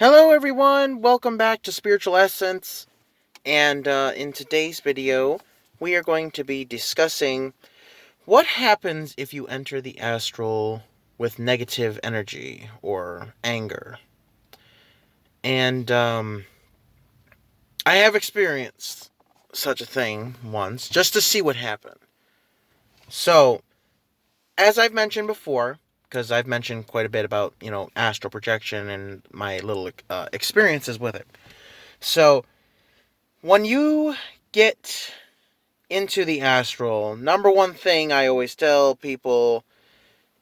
Hello everyone, welcome back to Spiritual Essence, and in today's video, we are going to be discussing what happens if you enter the astral with negative energy or anger. And I have experienced such a thing once, just to see what happened. So, as I've mentioned before, because I've mentioned quite a bit about, astral projection and my little experiences with it. So, when you get into the astral, number one thing I always tell people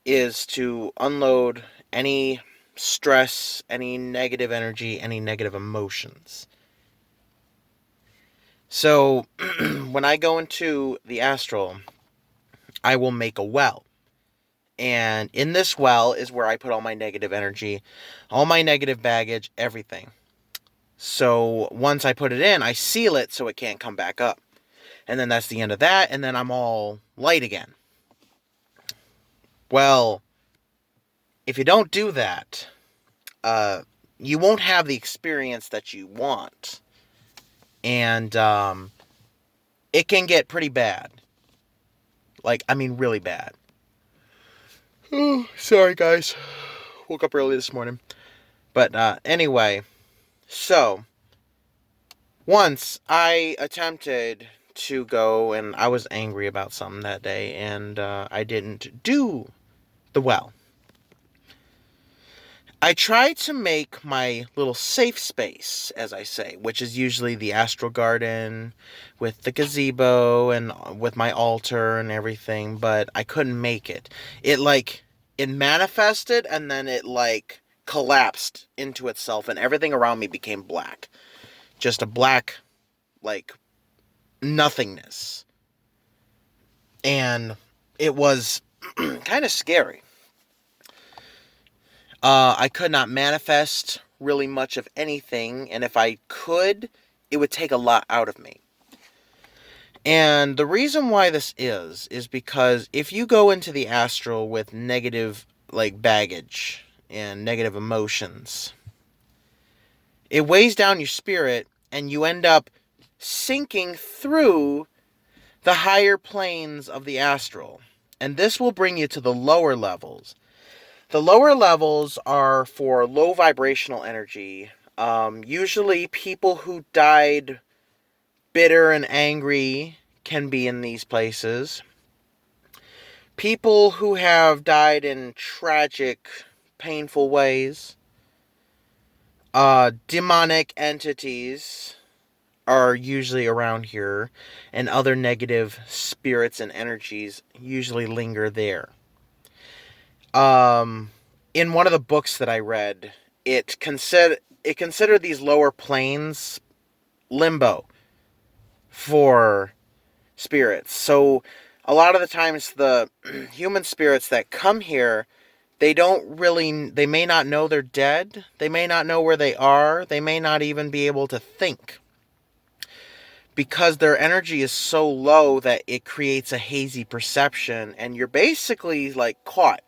is to unload any stress, any negative energy, any negative emotions. So, when I go into the astral, I will make a well. And in this well is where I put all my negative energy, all my negative baggage, everything. So, once I put it in, I seal it so it can't come back up. And then that's the end of that, and then I'm all light again. Well, if you don't do that, you won't have the experience that you want. And it can get pretty bad. Really bad. Oh, sorry guys. Woke up early this morning. But anyway, so once I attempted to go, and I was angry about something that day, and I didn't do the well. I try to make my little safe space, as I say, which is usually the astral garden with the gazebo and with my altar and everything, but I couldn't make it. It manifested and then it collapsed into itself and everything around me became black. Just a black, nothingness. And it was kind of scary. I could not manifest really much of anything, and if I could, it would take a lot out of me. And the reason why this is because if you go into the astral with negative, baggage and negative emotions, it weighs down your spirit, and you end up sinking through the higher planes of the astral. And this will bring you to the lower levels. The lower levels are for low vibrational energy. Usually people who died bitter and angry can be in these places. People who have died in tragic, painful ways. Demonic entities are usually around here, and other negative spirits and energies usually linger there. In one of the books that I read, it considered these lower planes limbo for spirits. So a lot of the times the human spirits that come here, they may not know they're dead. They may not know where they are. They may not even be able to think, because their energy is so low that it creates a hazy perception, and you're basically caught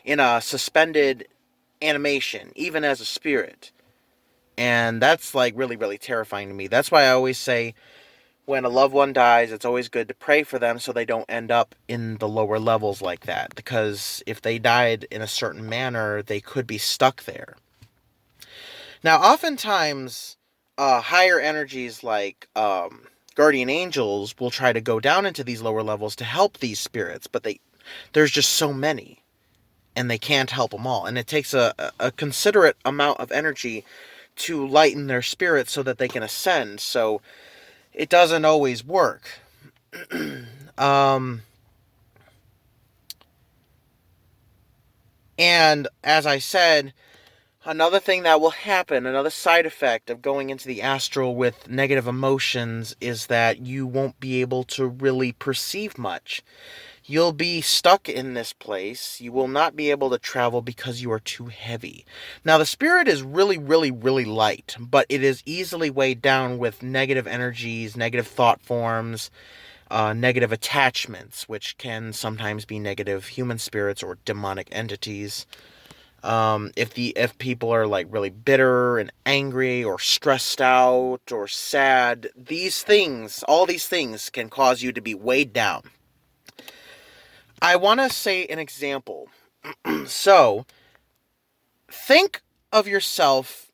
in a suspended animation, even as a spirit. And that's really, really terrifying to me. That's why I always say when a loved one dies, it's always good to pray for them so they don't end up in the lower levels like that. Because if they died in a certain manner, they could be stuck there. Now, oftentimes, higher energies like guardian angels will try to go down into these lower levels to help these spirits, but there's just so many, and they can't help them all. And it takes a considerate amount of energy to lighten their spirits so that they can ascend. So it doesn't always work. And as I said, another thing that will happen, another side effect of going into the astral with negative emotions, is that you won't be able to really perceive much. You'll be stuck in this place. You will not be able to travel because you are too heavy. Now, the spirit is really, really, really light, but it is easily weighed down with negative energies, negative thought forms, negative attachments, which can sometimes be negative human spirits or demonic entities. If people are like really bitter and angry or stressed out or sad, all these things can cause you to be weighed down. I want to say an example. So, think of yourself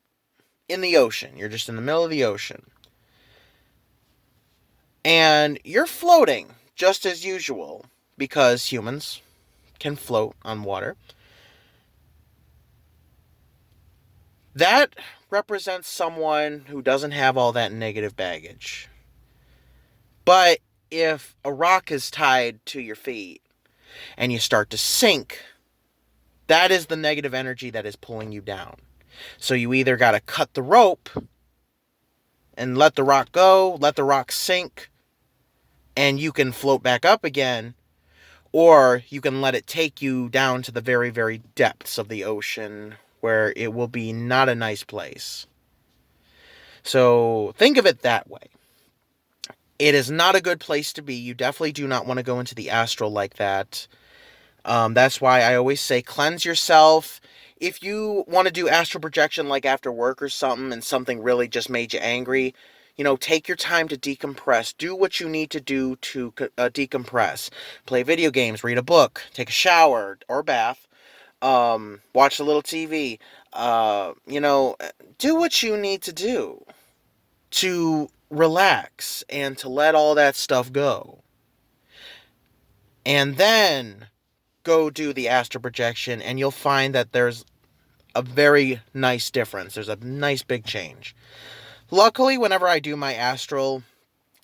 in the ocean. You're just in the middle of the ocean. And you're floating just as usual because humans can float on water. That represents someone who doesn't have all that negative baggage. But if a rock is tied to your feet and you start to sink, that is the negative energy that is pulling you down. So you either got to cut the rope and let the rock go, let the rock sink, and you can float back up again, or you can let it take you down to the very, very depths of the ocean where it will be not a nice place. So think of it that way. It is not a good place to be. You definitely do not want to go into the astral like that. That's why I always say cleanse yourself. If you want to do astral projection like after work or something and something really just made you angry, take your time to decompress. Do what you need to do to decompress. Play video games, read a book, take a shower or bath, watch a little TV. Do what you need to do to relax and to let all that stuff go. And then go do the astral projection, and you'll find that there's a very nice difference. There's a nice big change. Luckily, whenever I do my astral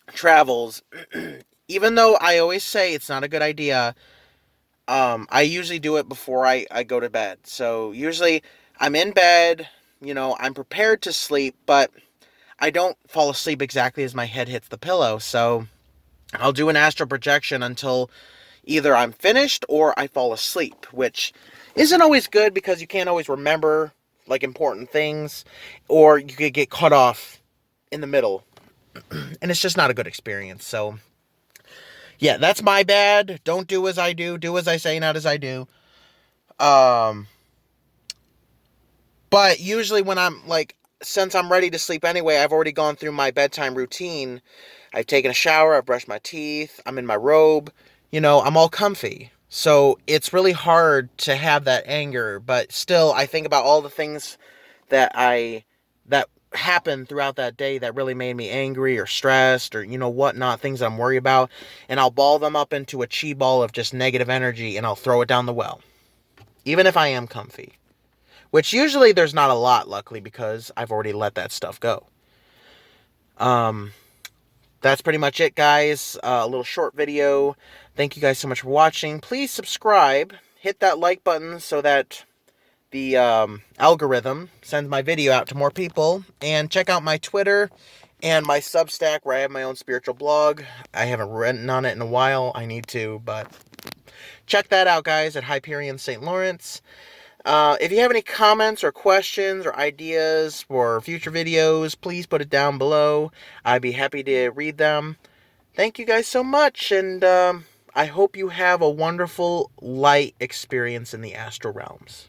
travels, even though I always say it's not a good idea, I usually do it before I go to bed. So usually I'm in bed, I'm prepared to sleep, but I don't fall asleep exactly as my head hits the pillow. So I'll do an astral projection until either I'm finished or I fall asleep, which isn't always good because you can't always remember like important things, or you could get cut off in the middle, and it's just not a good experience. So yeah, that's my bad. Don't do as I do as I say, not as I do. But usually when since I'm ready to sleep anyway, I've already gone through my bedtime routine. I've taken a shower, I've brushed my teeth, I'm in my robe, I'm all comfy. So it's really hard to have that anger, but still I think about all the things that happened throughout that day that really made me angry or stressed or whatnot, things I'm worried about, and I'll ball them up into a chi ball of just negative energy and I'll throw it down the well. Even if I am comfy. Which usually there's not a lot, luckily, because I've already let that stuff go. That's pretty much it, guys. A little short video. Thank you guys so much for watching. Please subscribe. Hit that like button so that the algorithm sends my video out to more people. And check out my Twitter and my Substack where I have my own spiritual blog. I haven't written on it in a while. I need to, but check that out, guys, at Hyperion St. Lawrence. If you have any comments or questions or ideas for future videos, please put it down below. I'd be happy to read them. Thank you guys so much, and I hope you have a wonderful light experience in the astral realms.